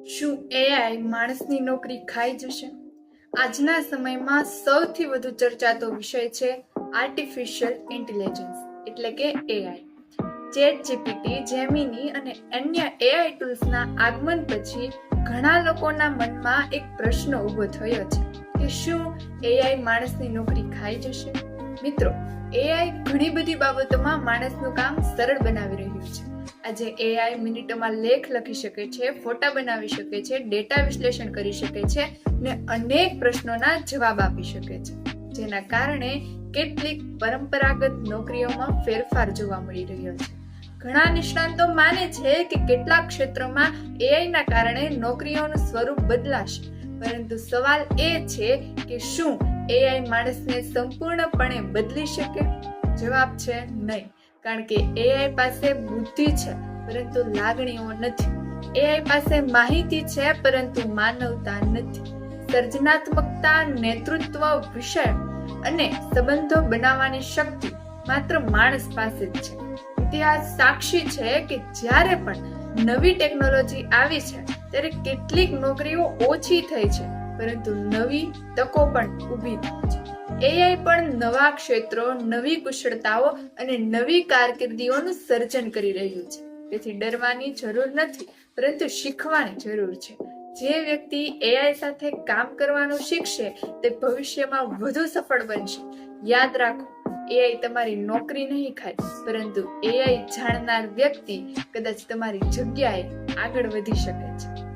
શું એઆઈ માણસની નોકરી ખાઈ જશે? આજના સમયમાં સૌથી વધુ ચર્ચાતો વિષય છે આર્ટિફિશિયલ ઇન્ટેલિજન્સ એટલે કે એઆઈ. ચેટ જીપીટી, જેમિની અને અન્ય એઆઈ ટૂલ્સના આગમન પછી ઘણા લોકોના મનમાં એક પ્રશ્ન ઊભો થયો છે કે શું એઆઈ માણસની નોકરી ખાઈ જશે? મિત્રો, એઆઈ ઘણી બધી બાબતોમાં માણસનું કામ સરળ બનાવી રહ્યું છે. આજે એઆઈ મિનિટોમાં લેખ લખી શકે છે, ફોટા બનાવી શકે છે, ડેટા વિશ્લેષણ કરી શકે છે ને અનેક પ્રશ્નોના જવાબ આપી શકે છે, જેના કારણે કેટલીક પરંપરાગત નોકરીઓમાં ફેરફાર જોવા મળી રહ્યો છે. ઘણા નિષ્ણાતો માને છે કે કેટલાક ક્ષેત્રોમાં એઆઈના કારણે નોકરીઓનું સ્વરૂપ બદલાશે, પરંતુ સવાલ એ છે કે શું એઆઈ માણસને સંપૂર્ણપણે બદલી શકે? જવાબ છે નહીં, કારણ કે એઆઈ પાસે બુદ્ધિ છે પરંતુ લાગણીઓ નથી. એઆઈ પાસે માહિતી છે પરંતુ માનવતા નથી. સર્જનાત્મકતા, નેતૃત્વ, વિષય અને સંબંધો બનાવવાની શક્તિ માત્ર માણસ પાસે જ છે. ઇતિહાસ સાક્ષી છે કે જ્યારે પણ નવી ટેકનોલોજી આવી છે ત્યારે કેટલીક નોકરીઓ ઓછી થઈ છે, પરંતુ નવી તકો પણ ઊભી થઈ છે. એઆઈ પણ નવા ક્ષેત્રો, નવી કુશળતાઓ અને નવી કારકિર્દીઓનું સર્જન કરી રહ્યું છે. તેથી ડરવાની જરૂર નથી, પરંતુ શીખવાની જરૂર છે. જે વ્યક્તિ એઆઈ સાથે કામ કરવાનું શીખશે તે ભવિષ્યમાં વધુ સફળ બનશે. યાદ રાખો, એઆઈ તમારી નોકરી નહીં ખાય, પરંતુ એઆઈ જાણનાર વ્યક્તિ કદાચ તમારી જગ્યાએ આગળ વધી શકે છે.